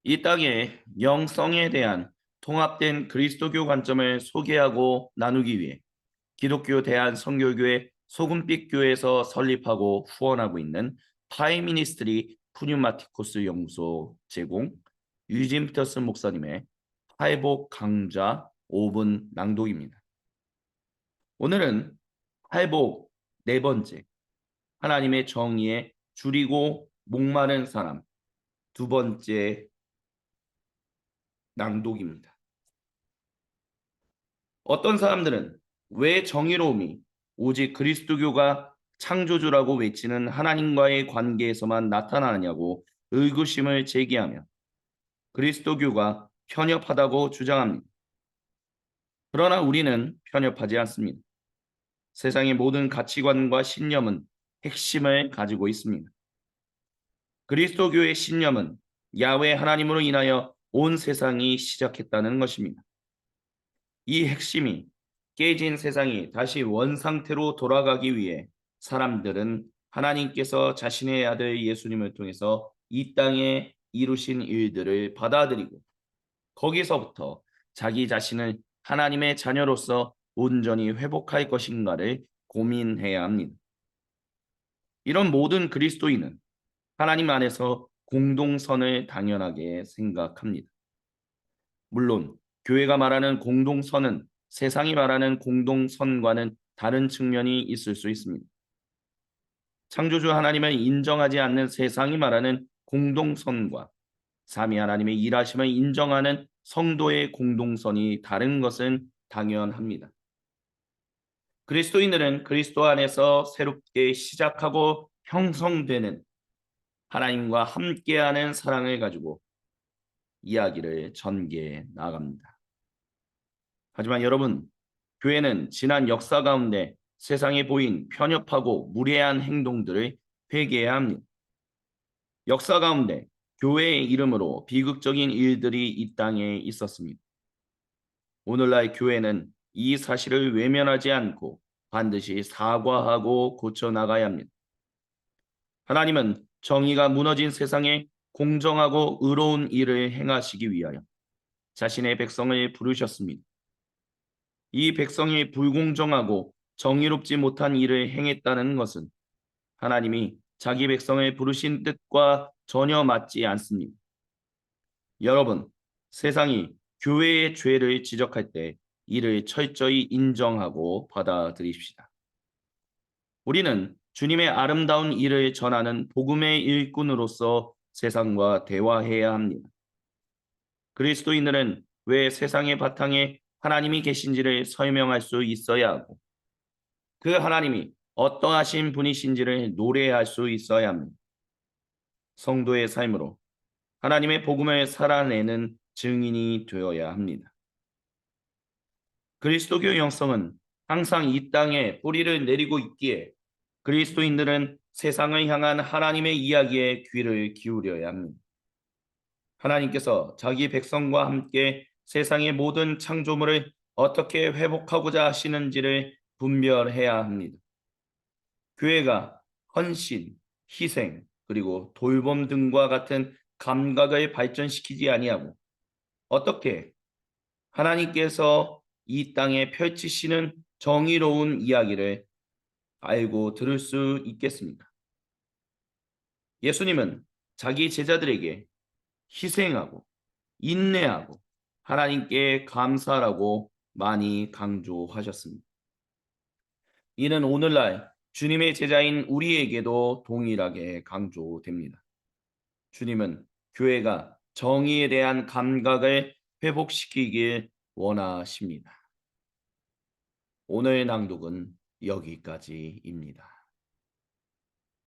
이 땅의 영성에 대한 통합된 그리스도교 관점을 소개하고 나누기 위해 기독교 대한선교교회 소금빛 교회에서 설립하고 후원하고 있는 파이미니스트리 푸뉴마티코스 연구소 제공 유진 피터슨 목사님의 회복 강좌 5분 낭독입니다. 오늘은 회복 네 번째, 하나님의 정의에 줄이고 목마른 사람 두 번째 낭독입니다. 어떤 사람들은 왜 정의로움이 오직 그리스도교가 창조주라고 외치는 하나님과의 관계에서만 나타나느냐고 의구심을 제기하며 그리스도교가 편협하다고 주장합니다. 그러나 우리는 편협하지 않습니다. 세상의 모든 가치관과 신념은 핵심을 가지고 있습니다. 그리스도교의 신념은 야훼 하나님으로 인하여 온 세상이 시작했다는 것입니다. 이 핵심이 깨진 세상이 다시 원상태로 돌아가기 위해 사람들은 하나님께서 자신의 아들 예수님을 통해서 이 땅에 이루신 일들을 받아들이고 거기서부터 자기 자신을 하나님의 자녀로서 온전히 회복할 것인가를 고민해야 합니다. 이런 모든 그리스도인은 하나님 안에서 공동선을 당연하게 생각합니다. 물론 교회가 말하는 공동선은 세상이 말하는 공동선과는 다른 측면이 있을 수 있습니다. 창조주 하나님을 인정하지 않는 세상이 말하는 공동선과 삼위 하나님의 일하심을 인정하는 성도의 공동선이 다른 것은 당연합니다. 그리스도인들은 그리스도 안에서 새롭게 시작하고 형성되는 하나님과 함께하는 사랑을 가지고 이야기를 전개해 나갑니다. 하지만 여러분, 교회는 지난 역사 가운데 세상에 보인 편협하고 무례한 행동들을 회개해야 합니다. 역사 가운데 교회의 이름으로 비극적인 일들이 이 땅에 있었습니다. 오늘날 교회는 이 사실을 외면하지 않고 반드시 사과하고 고쳐나가야 합니다. 하나님은 정의가 무너진 세상에 공정하고 의로운 일을 행하시기 위하여 자신의 백성을 부르셨습니다. 이 백성이 불공정하고 정의롭지 못한 일을 행했다는 것은 하나님이 자기 백성을 부르신 뜻과 전혀 맞지 않습니다. 여러분, 세상이 교회의 죄를 지적할 때 이를 철저히 인정하고 받아들입시다. 우리는 주님의 아름다운 일을 전하는 복음의 일꾼으로서 세상과 대화해야 합니다. 그리스도인들은 왜 세상의 바탕에 하나님이 계신지를 설명할 수 있어야 하고 그 하나님이 어떠하신 분이신지를 노래할 수 있어야 합니다. 성도의 삶으로 하나님의 복음을 살아내는 증인이 되어야 합니다. 그리스도교 영성은 항상 이 땅에 뿌리를 내리고 있기에 그리스도인들은 세상을 향한 하나님의 이야기에 귀를 기울여야 합니다. 하나님께서 자기 백성과 함께 세상의 모든 창조물을 어떻게 회복하고자 하시는지를 분별해야 합니다. 교회가 헌신, 희생, 그리고 돌봄 등과 같은 감각을 발전시키지 아니하고 어떻게 하나님께서 이 땅에 펼치시는 정의로운 이야기를 알고 들을 수 있겠습니까? 예수님은 자기 제자들에게 희생하고 인내하고 하나님께 감사하라고 많이 강조하셨습니다. 이는 오늘날 주님의 제자인 우리에게도 동일하게 강조됩니다. 주님은 교회가 정의에 대한 감각을 회복시키길 원하십니다. 오늘 낭독은 여기까지입니다.